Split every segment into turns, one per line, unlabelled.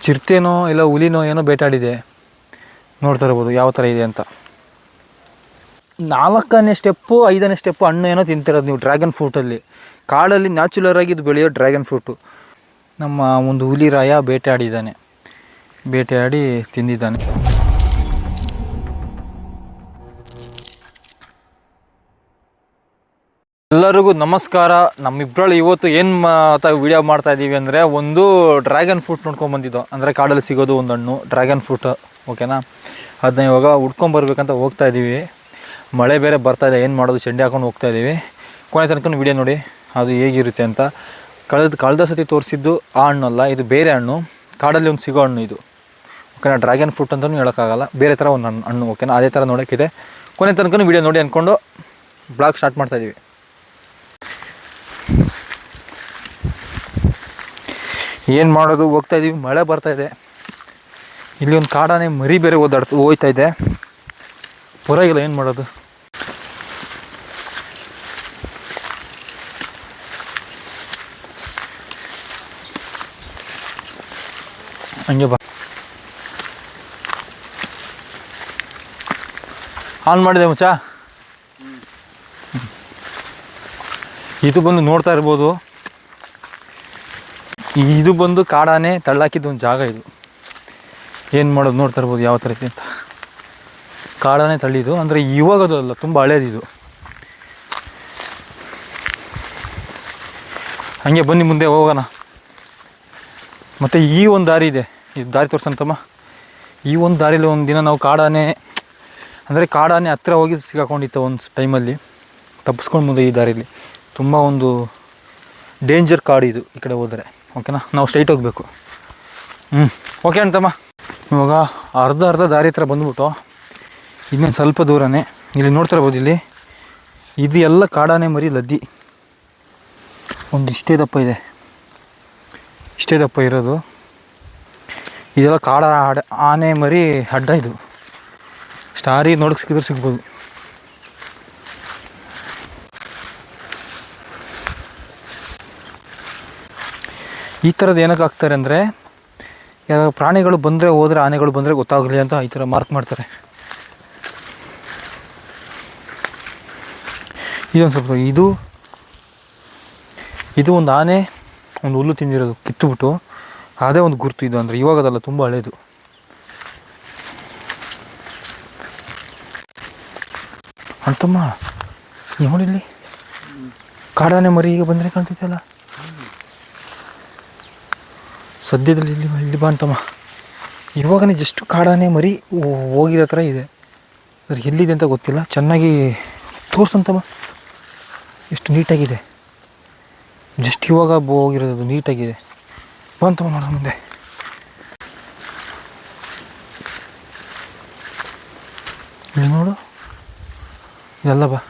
ಚಿರತೆನೋ ಇಲ್ಲ ಹುಲಿನೋ ಏನೋ ಬೇಟಾಡಿದೆ. ನೋಡ್ತಾ ಇರ್ಬೋದು ಯಾವ ಥರ ಇದೆ ಅಂತ. 4ನೇ ಸ್ಟೆಪ್ಪು 5ನೇ ಸ್ಟೆಪ್ಪು ಹಣ್ಣು ಏನೋ ತಿಂತಿರೋದು ನೀವು ಡ್ರ್ಯಾಗನ್ ಫ್ರೂಟಲ್ಲಿ. ಕಾಡಲ್ಲಿ ನ್ಯಾಚುಲರ್ ಆಗಿ ಇದು ಬೆಳೆಯೋ ಡ್ರ್ಯಾಗನ್ ಫ್ರೂಟು. ನಮ್ಮ ಒಂದು ಹುಲಿ ರಾಯ ಬೇಟೆಯಾಡಿ ತಿಂದಿದ್ದಾನೆ. ಎಲ್ಲರಿಗೂ ನಮಸ್ಕಾರ. ನಮ್ಮಿಬ್ಬರಲ್ಲಿ ಇವತ್ತು ಏನು ವಿಡಿಯೋ ಮಾಡ್ತಾ ಇದ್ದೀವಿ ಅಂದರೆ, ಒಂದು ಡ್ರ್ಯಾಗನ್ ಫ್ರೂಟ್ ನೋಡ್ಕೊಂಬಂದಿದ್ದು, ಅಂದರೆ ಕಾಡಲ್ಲಿ ಸಿಗೋದು ಒಂದು ಹಣ್ಣು ಡ್ರ್ಯಾಗನ್ ಫ್ರೂಟ್, ಓಕೆನಾ. ಅದನ್ನ ಇವಾಗ ಹುಡ್ಕೊಂಬರ್ಬೇಕಂತ ಹೋಗ್ತಾ ಇದ್ದೀವಿ. ಮಳೆ ಬೇರೆ ಬರ್ತಾಯಿದೆ, ಏನು ಮಾಡೋದು, ಚಂಡಿ ಹಾಕೊಂಡು ಹೋಗ್ತಾ ಇದ್ದೀವಿ. ಕೊನೆ ತನಕ ವಿಡಿಯೋ ನೋಡಿ ಅದು ಹೇಗಿರುತ್ತೆ ಅಂತ. ಕಳೆದ ಸತಿ ತೋರಿಸಿದ್ದು ಆ ಹಣ್ಣಲ್ಲ, ಇದು ಬೇರೆ ಹಣ್ಣು, ಕಾಡಲ್ಲಿ ಒಂದು ಸಿಗೋ ಹಣ್ಣು ಇದು, ಓಕೆನಾ. ಡ್ರ್ಯಾಗನ್ ಫ್ರೂಟ್ ಅಂತಲೂ ಹೇಳೋಕ್ಕಾಗಲ್ಲ, ಬೇರೆ ಥರ ಒಂದು ಹಣ್ಣು, ಓಕೆನಾ. ಅದೇ ಥರ ನೋಡೋಕ್ಕಿದೆ. ಕೊನೆ ತನಕ ವಿಡಿಯೋ ನೋಡಿ ಅಂದ್ಕೊಂಡು ಬ್ಲಾಗ್ ಸ್ಟಾರ್ಟ್ ಮಾಡ್ತಾಯಿದ್ದೀವಿ. ಏನು ಮಾಡೋದು, ಹೋಗ್ತಾ ಇದ್ದೀವಿ, ಮಳೆ ಬರ್ತಾಯಿದೆ. ಇಲ್ಲಿ ಒಂದು ಕಾಡಾನೆ ಮರಿ ಬೇರೆ ಹೋಗ್ತಾ ಇದೆ, ಪರವಾಗಿಲ್ಲ, ಏನು ಮಾಡೋದು. ಹಂಗೆ ಬಾ, ಆನ್ ಮಾಡಿದೆ ಮುಚ್ಚ. ಇದು ಬಂದು ನೋಡ್ತಾ ಇರ್ಬೋದು, ಇದು ಬಂದು ಕಾಡಾನೆ ತಳ್ಳಾಕಿದ್ದು ಒಂದು ಜಾಗ ಇದು. ಏನು ಮಾಡೋದು ನೋಡ್ತಾ ಇರ್ಬೋದು ಯಾವ ಥರ ಇದೆ ಅಂತ. ಕಾಡಾನೆ ತಳ್ಳಿದ್ದು ಅಂದರೆ ಇವಾಗದು ಅಲ್ಲ, ತುಂಬ ಹಳೇದಿದು. ಹಂಗೆ ಬನ್ನಿ ಮುಂದೆ ಹೋಗೋಣ. ಮತ್ತು ಈ ಒಂದು ದಾರಿ ಇದೆ, ಇದು ದಾರಿ ತೋರ್ಸಂತಮ್ಮ. ಈ ಒಂದು ದಾರಿಲಿ ಒಂದು ದಿನ ನಾವು ಕಾಡಾನೆ ಹತ್ತಿರ ಹೋಗಿ ಸಿಗಾಕೊಂಡಿತ್ತು ಒಂದು ಟೈಮಲ್ಲಿ. ತಪ್ಪಿಸ್ಕೊಂಡು ಮುಂದೆ ಈ ದಾರಿಲಿ ತುಂಬ ಒಂದು ಡೇಂಜರ್ ಕಾಡು ಇದು, ಈ ಕಡೆ ಹೋದರೆ, ಓಕೆನಾ. ನಾವು ಸ್ಟ್ರೈಟ್ ಹೋಗಬೇಕು. ಓಕೆ ಅಂತಮ್ಮ. ಇವಾಗ ಅರ್ಧ ದಾರಿ ಹತ್ರ ಬಂದ್ಬಿಟ್ಟು ಇನ್ನೊಂದು ಸ್ವಲ್ಪ ದೂರನೇ ಇಲ್ಲಿ ನೋಡ್ತಾ ಇರ್ಬೋದು. ಇಲ್ಲಿ ಇದು ಎಲ್ಲ ಕಾಡಾನೆ ಮರಿ ಲದ್ದಿ, ಒಂದು ಇಷ್ಟೇ ದಪ್ಪ ಇರೋದು. ಇದೆಲ್ಲ ಆನೆ ಮರಿ ಅಡ್ಡ. ಇದು ಸ್ಟಾರಿ ನೋಡೋಕೆ ಸಿಕ್ಕಿದ್ರೆ ಸಿಗ್ಬೋದು. ಈ ಥರದ್ದು ಏನಕ್ಕೆ ಹಾಕ್ತಾರೆ ಅಂದರೆ, ಯಾವ ಪ್ರಾಣಿಗಳು ಬಂದರೆ ಹೋದರೆ, ಆನೆಗಳು ಬಂದರೆ ಗೊತ್ತಾಗಲಿ ಅಂತ ಈ ಥರ ಮಾರ್ಕ್ ಮಾಡ್ತಾರೆ. ಇದೊಂದು ಸ್ವಲ್ಪ ಇದು ಒಂದು ಆನೆ ಒಂದು ಹುಲ್ಲು ತಿಂದಿರೋದು ಕಿತ್ತುಬಿಟ್ಟು, ಅದೇ ಒಂದು ಗುರುತು ಇದು. ಅಂದರೆ ಇವಾಗದಲ್ಲ, ತುಂಬ ಹಳೇದು. ಅಂತಮ್ಮ ನೋಡಿಲ್ಲಿ ಕಾಡಾನೆ ಮರಿ ಈಗ ಬಂದರೆ ಕಾಣ್ತೈತಲ್ಲ, ಸದ್ಯದಲ್ಲಿ ಇಲ್ಲಿ ಬಾ ಅಂತಮ್ಮ. ಇವಾಗನೇ ಜಸ್ಟ್ ಕಾಡಾನೆ ಮರಿ ಹೋಗಿರೋ ಥರ ಇದೆ. ಅದ್ರ ಎಲ್ಲಿದೆ ಅಂತ ಗೊತ್ತಿಲ್ಲ, ಚೆನ್ನಾಗಿ ತೋರ್ಸಂತಮ್ಮ. ಎಷ್ಟು ನೀಟಾಗಿದೆ, ಜಸ್ಟ್ ಇವಾಗ ಹೋಗಿರೋದು, ನೀಟಾಗಿದೆ. ಬಂತಮ್ಮ ನೋಡೋಣ ಮುಂದೆ. ಇಲ್ಲಿ ನೋಡು, ಇದೆಲ್ಲ ಬಾ.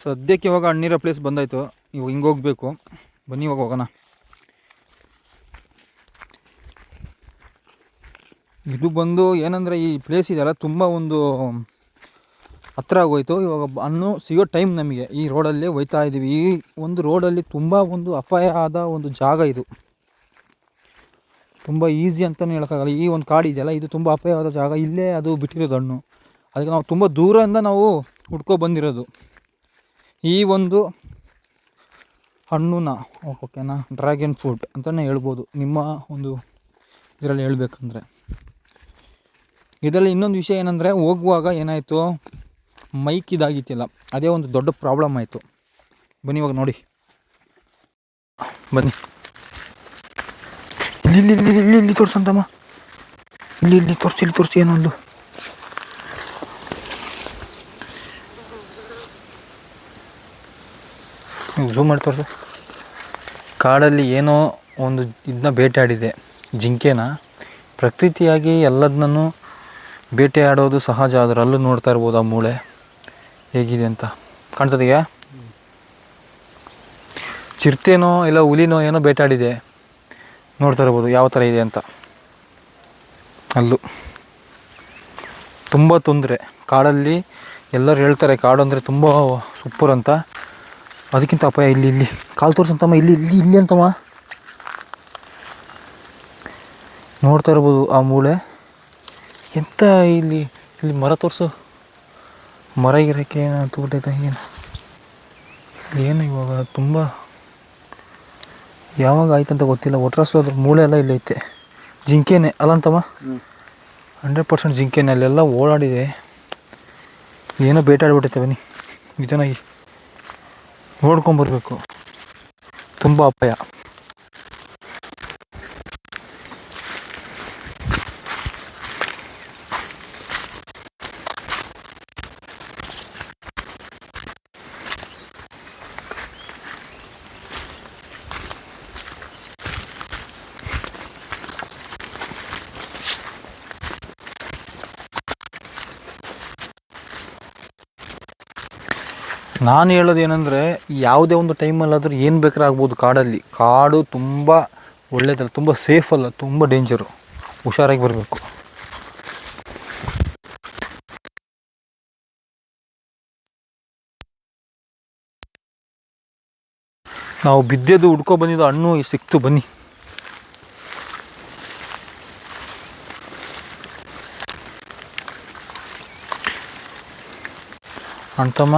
ಸದ್ಯಕ್ಕೆ ಇವಾಗ ಹಣ್ಣಿರೋ ಪ್ಲೇಸ್ ಬಂದಾಯಿತು. ಇವಾಗ ಹಿಂಗೆ ಹೋಗ್ಬೇಕು. ಬನ್ನಿ ಇವಾಗ ಹೋಗೋಣ. ಇದು ಬಂದು ಏನಂದರೆ, ಈ ಪ್ಲೇಸ್ ಇದೆಯಲ್ಲ ತುಂಬ ಒಂದು ಹತ್ರ ಆಗೋಯ್ತು. ಇವಾಗ ಹಣ್ಣು ಸಿಗೋ ಟೈಮ್ ನಮಗೆ. ಈ ರೋಡಲ್ಲೇ ಹೋಯ್ತಾ ಇದ್ದೀವಿ. ಈ ಒಂದು ರೋಡಲ್ಲಿ ತುಂಬ ಒಂದು ಅಪಾಯ ಆದ ಒಂದು ಜಾಗ ಇದು. ತುಂಬ ಈಸಿ ಅಂತಲೂ ಹೇಳೋಕ್ಕಾಗಲ್ಲ. ಈ ಒಂದು ಕಾಡು ಇದೆಯಲ್ಲ, ಇದು ತುಂಬ ಅಪಾಯವಾದ ಜಾಗ. ಇಲ್ಲೇ ಅದು ಬಿಟ್ಟಿರೋದು ಹಣ್ಣು. ಅದಕ್ಕೆ ನಾವು ತುಂಬ ದೂರದಿಂದ ನಾವು ಹುಡ್ಕೊ-ಬಂದಿರೋದು ಈ ಒಂದು ಹಣ್ಣುನ, ಓಕೆನಾ. ಡ್ರ್ಯಾಗನ್ ಫ್ರೂಟ್ ಅಂತಲೇ ಹೇಳ್ಬೋದು ನಿಮ್ಮ ಒಂದು ಇದರಲ್ಲಿ ಹೇಳ್ಬೇಕಂದ್ರೆ. ಇದರಲ್ಲಿ ಇನ್ನೊಂದು ವಿಷಯ ಏನಂದರೆ, ಹೋಗುವಾಗ ಏನಾಯಿತು, ಮೈಕ್ ಇದಾಗಿತ್ತಿಲ್ಲ. ಅದೇ ಒಂದು ದೊಡ್ಡ ಪ್ರಾಬ್ಲಮ್ ಆಯಿತು. ಬನ್ನಿ ಇವಾಗ ನೋಡಿ, ಬನ್ನಿ. ಇಲ್ಲಿ ತೋರಿಸಂತಮ್ಮ. ಇಲ್ಲಿ ತೋರಿಸಿ ಏನೊಂದು. ಝೂಮ್ ಮಾಡಿ ತೋರಿಸು. ಕಾಡಲ್ಲಿ ಏನೋ ಒಂದು ಇದನ್ನ ಬೇಟೆಯಾಡಿದೆ, ಜಿಂಕೆನ. ಪ್ರಕೃತಿಯಾಗಿ ಎಲ್ಲದನ್ನೂ ಬೇಟೆಯಾಡೋದು ಸಹಜ, ಅದರಲ್ಲೂ ನೋಡ್ತಾ ಇರ್ಬೋದು ಆ ಮೂಳೆ ಹೇಗಿದೆ ಅಂತ. ಕಾಣ್ತದೆಯಾ? ಚಿರತೆನೋ ಇಲ್ಲ ಹುಲಿನೋ ಏನೋ ಬೇಟೆಯಾಡಿದೆ, ನೋಡ್ತಾ ಇರ್ಬೋದು ಯಾವ ಥರ ಇದೆ ಅಂತ. ಅಲ್ಲೂ ತುಂಬ ತೊಂದರೆ ಕಾಡಲ್ಲಿ. ಎಲ್ಲರೂ ಹೇಳ್ತಾರೆ ಕಾಡು ಅಂದರೆ ತುಂಬ ಸೂಪರ್ ಅಂತ. ಅದಕ್ಕಿಂತ ಅಪಾಯ ಇಲ್ಲಿ ಕಾಲು ತೋರಿಸಂತಮ್ಮ, ಇಲ್ಲಿ ಅಂತಮ್ಮ ನೋಡ್ತಾ ಇರ್ಬೋದು ಆ ಮೂಳೆ. ಎಂತ ಇಲ್ಲಿ ಮರ ತೋರಿಸು. ಮರ ಗಿರಕ್ಕೆ ಏನು ತೋಟೈತೆ ಏನು ಇವಾಗ ತುಂಬ ಯಾವಾಗ ಆಯ್ತಂತ ಗೊತ್ತಿಲ್ಲ. ಒಟ್ರಾಸು ಅದ್ರ ಮೂಳೆ ಎಲ್ಲ ಇಲ್ಲೈತೆ. ಜಿಂಕೆನೆ ಅಲ್ಲಂತಮ್ಮ? 100% ಜಿಂಕೆನೆ. ಅಲ್ಲೆಲ್ಲ ಓಡಾಡಿದೆ, ಏನೋ ಬೇಟಾಡ್ಬಿಟ್ಟೈತೆ. ಬನ್ನಿ ನಿಜನಾಗಿ ನೋಡ್ಕೊಂಬರ್ಬೇಕು, ತುಂಬ ಅಪಾಯ. ನಾನು ಹೇಳೋದು ಏನಂದರೆ, ಯಾವುದೇ ಒಂದು ಟೈಮಲ್ಲಾದರೂ ಏನು ಬೇಕಾದ್ರೂ ಆಗ್ಬೋದು ಕಾಡಲ್ಲಿ. ಕಾಡು ತುಂಬ ಒಳ್ಳೆಯದಲ್ಲ, ತುಂಬ ಸೇಫ್ ಅಲ್ಲ, ತುಂಬ ಡೇಂಜರು. ಹುಷಾರಾಗಿ ಬರಬೇಕು. ನಾವು ಬಿದ್ದೆದು ಹುಡ್ಕೊ ಬಂದಿದ್ದು ಹಣ್ಣು ಸಿಕ್ತು. ಬನ್ನಿ. ಅಂತಮ್ಮ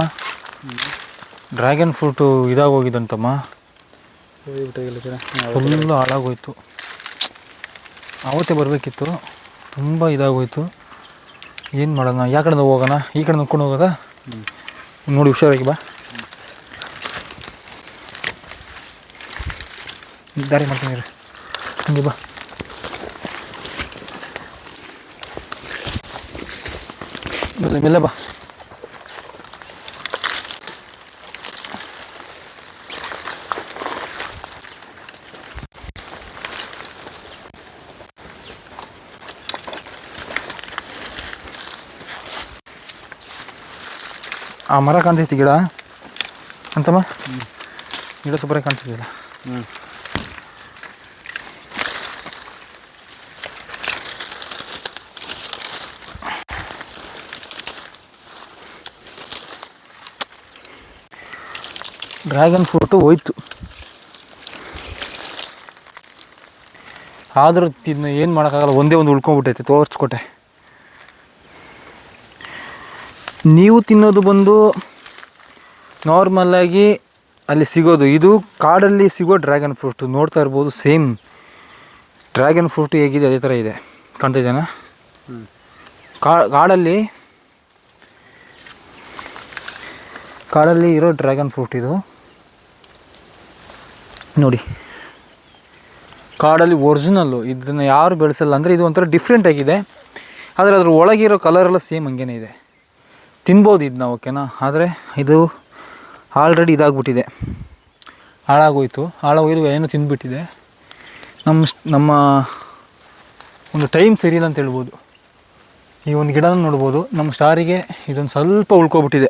ಡ್ರ್ಯಾಗನ್ ಫ್ರೂಟು ಇದಾಗೋಗಿದ್ದಂತಮ್ಮ, ಫುಲ್ಲು ಹಾಳಾಗೋಯ್ತು. ಆವತ್ತೇ ಬರಬೇಕಿತ್ತು, ತುಂಬ ಇದಾಗೋಯ್ತು. ಏನು ಮಾಡೋಣ? ಯಾವ ಕಡೆ ಹೋಗೋಣ? ಈ ಕಡೆ ನೋಡ್ಕೊಂಡು ಹೋಗೋದ? ನೋಡಿ ಹುಷಾರಾಗಿ ಬಾ. ದಾರಿ ಮಾಡ್ತೀನಿ ಹಂಗೆ ಬಾ. ಮೆಲ್ಲ ಬಾ. ಆ ಮರ ಕಾಣ್ತೈತಿ, ಗಿಡ ಅಂತಮ್ಮ. ಗಿಡ ಸೂಪರ ಕಾಣ್ತಿದ್ದಿಲ್ಲ. ಡ್ರ್ಯಾಗನ್ ಫ್ರೂಟು ಹೋಯ್ತು. ಆದರೂ ತಿನ್ನು ಏನು ಮಾಡೋಕ್ಕಾಗಲ್ಲ, ಒಂದೇ ಒಂದು ಉಳ್ಕೊಂಡ್ಬಿಟ್ಟೈತೆ. ತೋರಿಸ್ಕೊಟ್ಟೆ. ನೀವು ತಿನ್ನೋದು ಬಂದು ನಾರ್ಮಲ್ಲಾಗಿ ಅಲ್ಲಿ ಸಿಗೋದು, ಇದು ಕಾಡಲ್ಲಿ ಸಿಗೋ ಡ್ರ್ಯಾಗನ್ ಫ್ರೂಟು. ನೋಡ್ತಾ ಇರ್ಬೋದು, ಸೇಮ್ ಡ್ರ್ಯಾಗನ್ ಫ್ರೂಟು ಹೇಗಿದೆ ಅದೇ ಥರ ಇದೆ. ಕಾಣ್ತಾ ಇದೆಯಾ? ಕಾಡಲ್ಲಿ ಇರೋ ಡ್ರ್ಯಾಗನ್ ಫ್ರೂಟ್ ಇದು ನೋಡಿ. ಕಾಡಲ್ಲಿ ಒರಿಜಿನಲ್ಲು. ಇದನ್ನು ಯಾರು ಬೆಳೆಸಲ್ಲ. ಅಂದರೆ ಇದು ಒಂಥರ ಡಿಫ್ರೆಂಟ್ ಆಗಿದೆ, ಆದರೆ ಅದ್ರ ಒಳಗಿರೋ ಕಲರೆಲ್ಲ ಸೇಮ್ ಹಂಗೇ ಇದೆ. ತಿನ್ಬೋದು ಇದನ್ನ, ಓಕೆನಾ. ಆದರೆ ಇದು ಆಲ್ರೆಡಿ ಇದಾಗ್ಬಿಟ್ಟಿದೆ, ಹಾಳಾಗೋಯ್ತು. ಏನೋ ತಿಂದುಬಿಟ್ಟಿದೆ. ನಮ್ಮ ಒಂದು ಟೈಮ್ ಸರಿಯಿಲ್ಲ ಅಂತ ಹೇಳ್ಬೋದು. ಈ ಒಂದು ಗಿಡನ ನೋಡ್ಬೋದು. ನಮ್ಮ ಸ್ಟಾರಿಗೆ ಇದೊಂದು ಸ್ವಲ್ಪ ಉಳ್ಕೊಬಿಟ್ಟಿದೆ,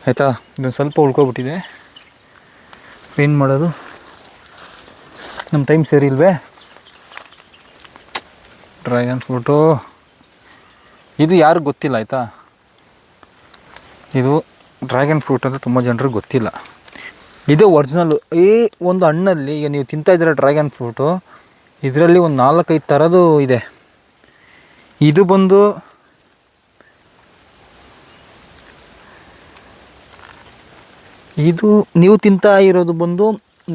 ಆಯಿತಾ. ಇದೊಂದು ಸ್ವಲ್ಪ ಉಳ್ಕೊಬಿಟ್ಟಿದೆ. ಏನು ಮಾಡೋದು? ನಮ್ಮ ಟೈಮ್ ಸರಿ ಇಲ್ವೇ? ಡ್ರ್ಯಾಗನ್ ಫ್ರೂಟು ಇದು ಯಾರಿಗೂ ಗೊತ್ತಿಲ್ಲ, ಆಯಿತಾ. ಇದು ಡ್ರ್ಯಾಗನ್ ಫ್ರೂಟ್ ಅಂತ ತುಂಬ ಜನರಿಗೆ ಗೊತ್ತಿಲ್ಲ. ಇದು ಒರಿಜಿನಲ್ಲು. ಈ ಒಂದು ಹಣ್ಣಲ್ಲಿ ಈಗ ನೀವು ತಿಂತಾಯಿದ್ದೀರ ಡ್ರ್ಯಾಗನ್ ಫ್ರೂಟು, ಇದರಲ್ಲಿ ಒಂದು 4-5 ಥರದ್ದು ಇದೆ. ಇದು ಬಂದು ನೀವು ತಿಂತಾ ಇರೋದು ಬಂದು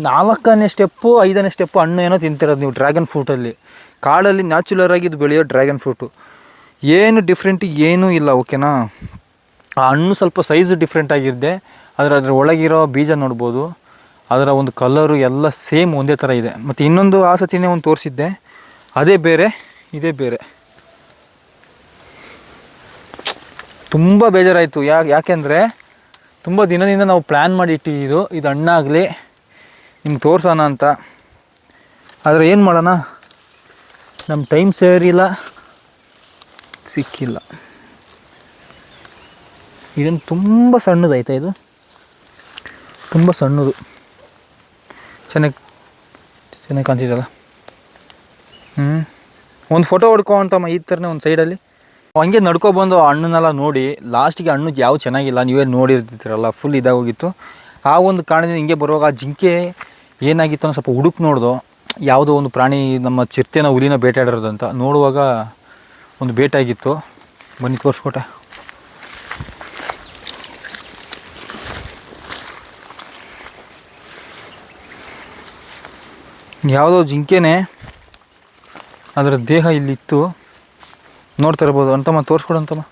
4ನೇ ಸ್ಟೆಪ್ಪು 5ನೇ ಸ್ಟೆಪ್ಪು ಹಣ್ಣು ಏನೋ ತಿಂತಿರೋದು ನೀವು ಡ್ರ್ಯಾಗನ್ ಫ್ರೂಟಲ್ಲಿ. ಕಾಡಲ್ಲಿ ನ್ಯಾಚುಲರಾಗಿ ಇದು ಬೆಳೆಯೋ ಡ್ರ್ಯಾಗನ್ ಫ್ರೂಟು. ಏನು ಡಿಫ್ರೆಂಟ್ ಏನೂ ಇಲ್ಲ, ಓಕೆನಾ. ಆ ಹಣ್ಣು ಸ್ವಲ್ಪ ಸೈಜು ಡಿಫ್ರೆಂಟ್ ಆಗಿರುತ್ತೆ, ಆದರೆ ಅದರ ಒಳಗಿರೋ ಬೀಜ ನೋಡ್ಬೋದು. ಅದರ ಒಂದು ಕಲರು ಎಲ್ಲ ಸೇಮ್ ಒಂದೇ ಥರ ಇದೆ. ಮತ್ತು ಇನ್ನೊಂದು ಆ ಸತಿನೇ ಒಂದು ತೋರಿಸಿದ್ದೆ, ಅದೇ ಬೇರೆ ಇದೇ ಬೇರೆ. ತುಂಬ ಬೇಜಾರಾಯಿತು. ಯಾಕೆಂದರೆ ತುಂಬ ದಿನದಿಂದ ನಾವು ಪ್ಲ್ಯಾನ್ ಮಾಡಿ ಇಟ್ಟಿದ್ದು ಇದು ಹಣ್ಣಾಗಲಿ ನಿಮ್ಗೆ ತೋರ್ಸೋಣ ಅಂತ. ಆದರೆ ಏನು ಮಾಡೋಣ, ನಮ್ಮ ಟೈಮ್ ಸೇರಿಲ್ಲ, ಸಿಕ್ಕಿಲ್ಲ. ಇದನ್ನು ತುಂಬ ಸಣ್ಣದಾಯ್ತಾ, ಇದು ತುಂಬ ಸಣ್ಣದು, ಚೆನ್ನಾಗಿ ಕಾಣ್ತಿದ್ದಲ್ಲ. ಒಂದು ಫೋಟೋ ಹೊಡ್ಕೊ ಅಂತಮ್ಮ ಈ ಥರನೇ ಒಂದು ಸೈಡಲ್ಲಿ. ಹಂಗೆ ನಡ್ಕೊಬಂದು ಹಣ್ಣನ್ನೆಲ್ಲ ನೋಡಿ ಲಾಸ್ಟಿಗೆ ಹಣ್ಣು ಯಾವ ಚೆನ್ನಾಗಿಲ್ಲ, ನೀವೇ ನೋಡಿರ್ತೀರಲ್ಲ, ಫುಲ್ ಇದಾಗೋಗಿತ್ತು. ಆ ಒಂದು ಕಾರಣದಿಂದ ಹಿಂಗೆ ಬರುವಾಗ ಆ ಜಿಂಕೆ ಏನಾಗಿತ್ತು ಅನ್ನೋ ಸ್ವಲ್ಪ ಹುಡುಕ್ ನೋಡ್ದು, ಯಾವುದೋ ಒಂದು ಪ್ರಾಣಿ ನಮ್ಮ ಚಿರತೆನ ಹುಲಿನ ಬೇಟೆಯಾಡಿರೋದು ಅಂತ ನೋಡುವಾಗ ಒಂದು ಬೇಟಾಗಿತ್ತು. ಬನ್ನಿ ತೋರಿಸ್ಕೊಟ್ಟೆ. ಯಾವುದೋ ಜಿಂಕೆನೇ, ಅದರ ದೇಹ ಇಲ್ಲಿತ್ತು, ನೋಡ್ತಾ ಇರ್ಬೋದು. ಅಂತಮ್ಮ ತೋರಿಸ್ಕೊಡಂತಮ್ಮ.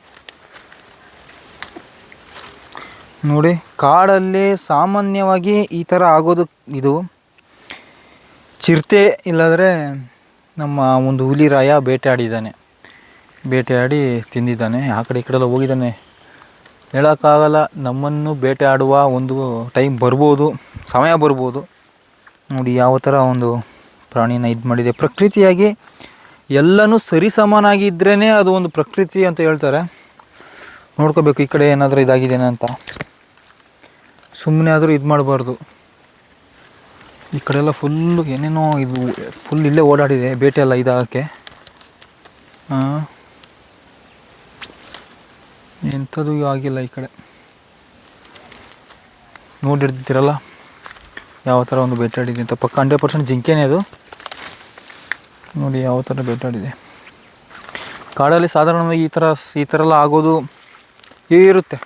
ನೋಡಿ, ಕಾಡಲ್ಲಿ ಸಾಮಾನ್ಯವಾಗಿ ಈ ಥರ ಆಗೋದು. ಇದು ಚಿರತೆ ಇಲ್ಲಾಂದರೆ ನಮ್ಮ ಒಂದು ಹುಲಿ ರಾಯ ಬೇಟೆಯಾಡಿ ತಿಂದಿದ್ದಾನೆ. ಆ ಕಡೆ ಈ ಕಡೆಲ್ಲ ಹೋಗಿದ್ದಾನೆ, ಹೇಳೋಕ್ಕಾಗಲ್ಲ. ನಮ್ಮನ್ನು ಬೇಟೆಯಾಡುವ ಒಂದು ಟೈಮ್ ಬರ್ಬೋದು, ಸಮಯ ಬರ್ಬೋದು. ನೋಡಿ ಯಾವ ಥರ ಒಂದು ಪ್ರಾಣಿನ ಇದು ಮಾಡಿದೆ. ಪ್ರಕೃತಿಯಾಗಿ ಎಲ್ಲನೂ ಸರಿಸಮನಾಗಿದ್ರೇ ಅದು ಒಂದು ಪ್ರಕೃತಿ ಅಂತ ಹೇಳ್ತಾರೆ. ನೋಡ್ಕೋಬೇಕು ಈ ಕಡೆ ಏನಾದರೂ ಇದಾಗಿದ್ದೇನೆ ಅಂತ, ಸುಮ್ಮನೆ ಆದರೂ ಇದು ಮಾಡಬಾರ್ದು. ಈ ಕಡೆ ಎಲ್ಲ ಫುಲ್ಲು ಏನೇನೋ ಇದು ಫುಲ್ ಇಲ್ಲೇ ಓಡಾಡಿದೆ ಬೇಟೆ ಎಲ್ಲ ಇದಾಗಕ್ಕೆ. ಎಂಥದ್ದು ಆಗಿಲ್ಲ. ಈ ಕಡೆ ನೋಡಿರ್ತೀರಲ್ಲ ಯಾವ ಥರ ಒಂದು ಬೇಟಾಡಿದೆ ಅಂತ. ಪಕ್ಕ 100% ಜಿಂಕೆನೇ ಅದು. ನೋಡಿ ಯಾವ ಥರ ಬೇಟಾಡಿದೆ. ಕಾಡಲ್ಲಿ ಸಾಧಾರಣವಾಗಿ ಈ ಥರ ಎಲ್ಲ ಆಗೋದು ಇರುತ್ತೆ.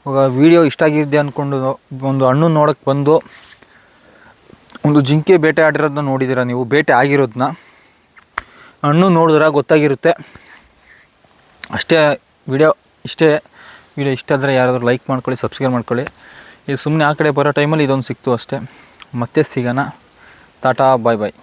ಇವಾಗ ವಿಡಿಯೋ ಇಷ್ಟ ಆಗಿದ್ದೆ ಅಂದ್ಕೊಂಡು ಒಂದು ಹಣ್ಣು ನೋಡೋಕ್ಕೆ ಬಂದು ಒಂದು ಜಿಂಕೆ ಬೇಟೆ ಆಡಿರೋದನ್ನ ನೋಡಿದ್ದೀರ ನೀವು, ಬೇಟೆ ಆಗಿರೋದನ್ನ ಹಣ್ಣು ನೋಡಿದ್ರೆ ಗೊತ್ತಾಗಿರುತ್ತೆ ಅಷ್ಟೇ. ವಿಡಿಯೋ ಇಷ್ಟ ಆದರೆ ಯಾರಾದರೂ ಲೈಕ್ ಮಾಡ್ಕೊಳ್ಳಿ, ಸಬ್ಸ್ಕ್ರೈಬ್ ಮಾಡ್ಕೊಳ್ಳಿ. ಇದು ಸುಮ್ಮನೆ ಆ ಕಡೆ ಬರೋ ಟೈಮಲ್ಲಿ ಇದೊಂದು ಸಿಕ್ತು ಅಷ್ಟೇ. ಮತ್ತೆ ಸಿಗೋಣ. ಟಾಟಾ, ಬಾಯ್ ಬಾಯ್.